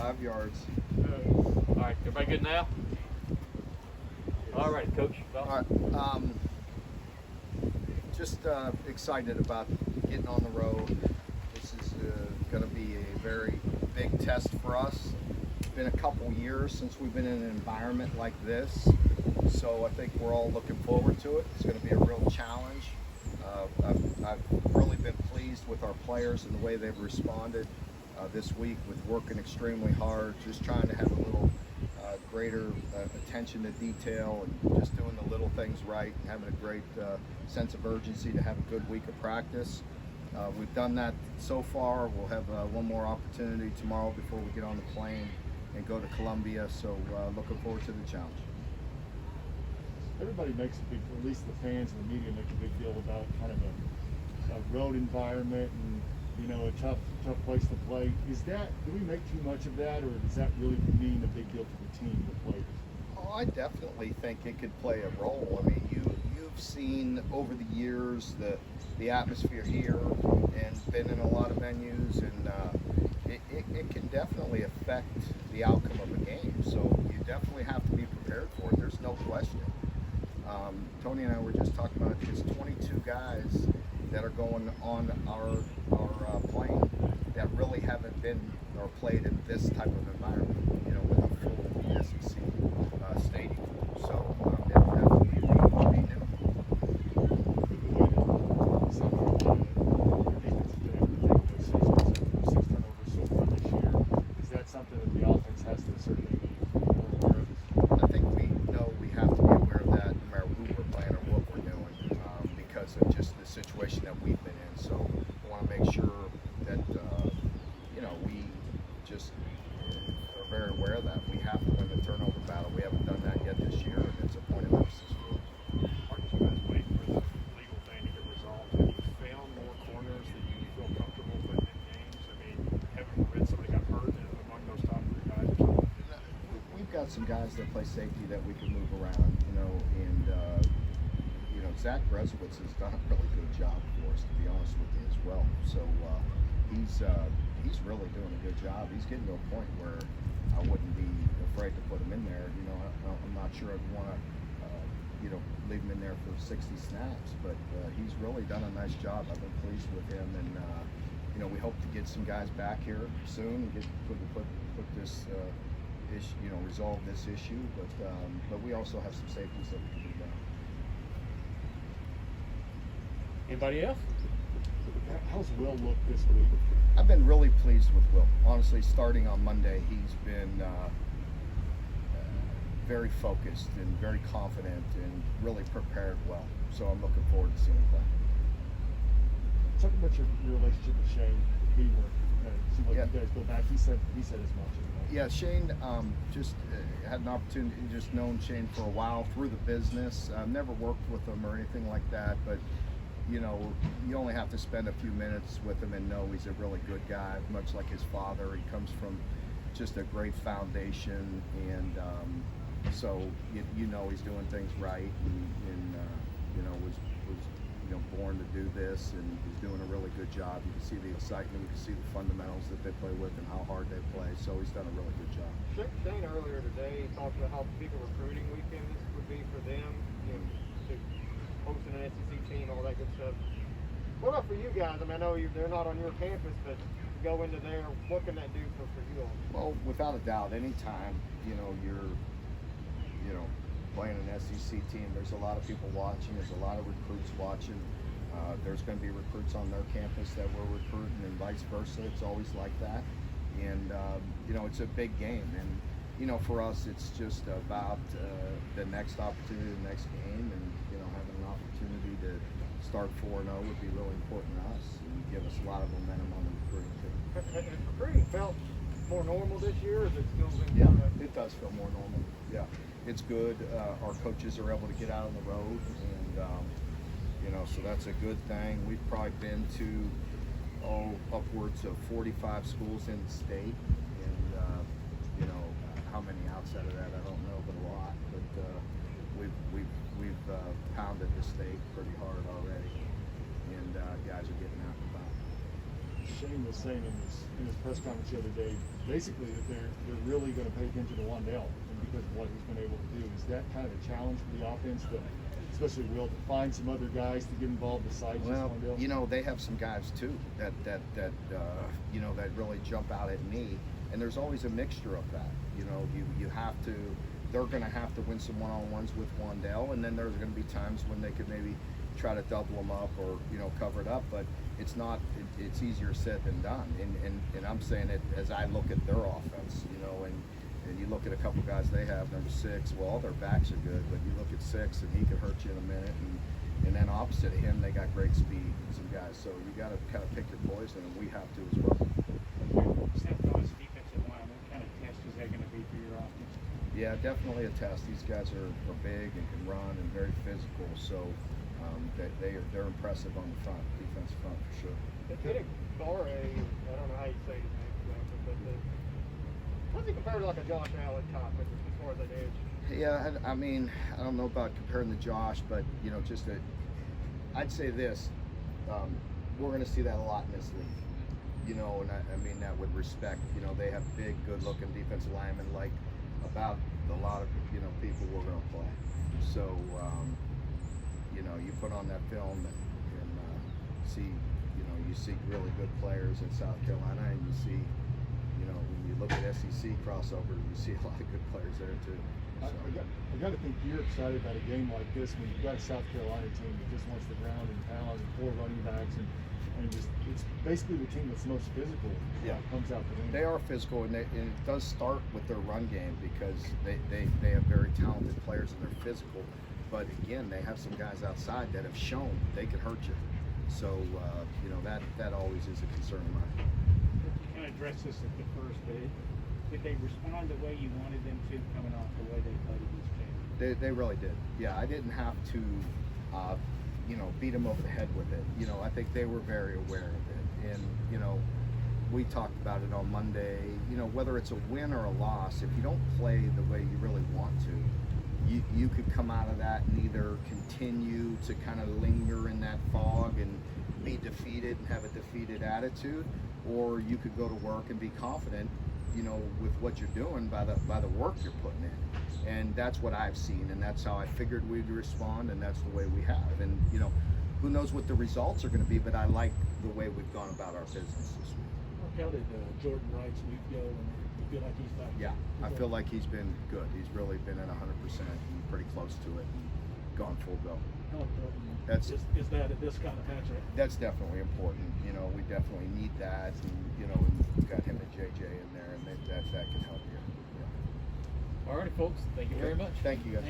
5 yards. All right, everybody good now? All right, Coach. All right. Just excited about getting on the road. This is going to be a very big test for us. It's been a couple years since we've been in an environment like this, so I think we're all looking forward to it. It's going to be a real challenge. I've really been pleased with our players and the way they've responded this week with working extremely hard, just trying to have a little greater attention to detail and just doing the little things right, and having a great sense of urgency to have a good week of practice. We've done that so far. We'll have one more opportunity tomorrow before we get on the plane and go to Columbia, so looking forward to the challenge. Everybody makes a big, at least the fans and the media make a big deal about kind of a road environment and, you know, a tough place to play. Do we make too much of that, or does that really mean a big deal to the team, the players? Oh, I definitely think it could play a role. I mean, you've seen over the years the atmosphere here and been in a lot of venues, and it can definitely affect the outcome of a game. So you definitely have to be prepared for it. There's no question. Tony and I were just talking about it. There's 22 guys that are going on our plane that really haven't been or played in this type of environment, you know, with a full SEC stadium. So it definitely be new. Is that something that the offense has to certainly be aware of? I think we know we have to be aware of that no matter who we're playing or what we're doing, because of just the situation that we've been in. So I want to make sure that you know, we just are very aware of that. We have to win the turnover battle. We haven't done that yet this year, and it's a point of emphasis for us. Aren't you guys waiting for the legal thing to get resolved? Have you found more corners that you feel comfortable putting in games? I mean, heaven forbid somebody got hurt among those top 3 guys or something. We've got some guys that play safety that we can move around, you know, and you know, Zach Bresowitz has done a really good job for us, to be honest with you, as well. So he's really doing a good job. He's getting to a point where I wouldn't be afraid to put him in there. You know, I'm not sure I'd want to, you know, leave him in there for 60 snaps, but he's really done a nice job. I've been pleased with him, and you know, we hope to get some guys back here soon and get put this issue, you know, resolve this issue. But we also have some safeties that we can do now. Anybody else? How's Will look this week? I've been really pleased with Will. Honestly, starting on Monday, he's been very focused and very confident and really prepared well. So I'm looking forward to seeing him play. Talk about your relationship with Shane Beaver. It seemed like you guys go back. He said as much. Yeah, Shane just had an opportunity, just known Shane for a while through the business. Never worked with him or anything like that, but you know, you only have to spend a few minutes with him and know he's a really good guy, much like his father. He comes from just a great foundation, and so you know he's doing things right, and you know, was you know, born to do this, and he's doing a really good job. You can see the excitement, you can see the fundamentals that they play with and how hard they play. So he's done a really good job. Shane earlier today talked about how big a recruiting weekend this would be for them, you know, to hosting an SEC team, all that good stuff. What about for you guys? I mean, I know they're not on your campus, but to go into there, what can that do for you all? Well, without a doubt, anytime, you know, you're, you know, playing an SEC team, there's a lot of people watching, there's a lot of recruits watching. There's going to be recruits on their campus that we're recruiting, and vice versa. It's always like that. And, you know, it's a big game. And, you know, for us, it's just about the next opportunity, the next game, and, you know, having an opportunity to start 4-0 would be really important to us and give us a lot of momentum on the recruiting too. Has recruiting felt more normal this year, or is it still been It does feel more normal. Yeah, it's good. Our coaches are able to get out on the road, and you know, so that's a good thing. We've probably been to upwards of 45 schools in the state, and you know, how many outside of that I don't know, but a lot. But we've pounded the state pretty hard already, and guys are getting out and about. Shane was saying in his press conference the other day, basically that they're really going to pay attention to Wandell and because of what he's been able to do. Is that kind of a challenge for the offense, to, especially Will, to find some other guys to get involved besides just Wandell? You know, they have some guys too that you know, that really jump out at me, and there's always a mixture of that. You know, you have to. They're going to have to win some one-on-ones with Wandell, and then there's going to be times when they could maybe try to double them up or, you know, cover it up. But it's not. It's easier said than done. And I'm saying it as I look at their offense, you know, and you look at a couple guys they have, number 6. Well, all their backs are good, but you look at 6, and he can hurt you in a minute. And then opposite of him, they got great speed, some guys. So you got to kind of pick your poison, and we have to as well. Sept on his defensive line, what kind of test is that going to be for your offense? Yeah, definitely a test. These guys are big and can run and very physical. So they're impressive on the front, defensive front for sure. Getting Thore, I don't know how you say his name exactly, but how does he compare to like a Josh Allen type as far as an edge? Yeah, I mean, I don't know about comparing to Josh, but you know, I'd say this: we're going to see that a lot in this league. You know, and I mean that with respect. You know, they have big, good-looking defensive linemen, like about a lot of people we're going to play. So you know, you put on that film and see, you see really good players in South Carolina, and you see, when you look at SEC crossover, you see a lot of good players there too. So. I got to think you're excited about a game like this when you've got a South Carolina team that just wants the ground and pound and 4 running backs and just it's basically the team that's most physical. Yeah, comes out the win. They are physical, and it does start with their run game because they have very talented players and they're physical. But again, they have some guys outside that have shown they can hurt you. So that always is a concern of mine. You kind of addressed this at the first, but did they respond the way you wanted them to, coming off the way they played against James? They really did. Yeah, I didn't have to, beat them over the head with it. I think they were very aware of it. And, we talked about it on Monday. Whether it's a win or a loss, if you don't play the way you really want to, you could come out of that and either continue to kind of linger in that fog and be defeated and have a defeated attitude, or you could go to work and be confident, with what you're doing by the work you're putting in. And that's what I've seen, and that's how I figured we'd respond, and that's the way we have. And who knows what the results are going to be, but I like the way we've gone about our business this week. How did Jordan Wright's week go? And you feel like he's back? Yeah, I feel like he's been good. He's really been at 100% and pretty close to it and gone full go. How important Is that at this kind of matchup? That's definitely important. We definitely need that, and we've got him and JJ in there, and that can help you. Yeah. All righty, folks. Thank you very much. Thank you, guys.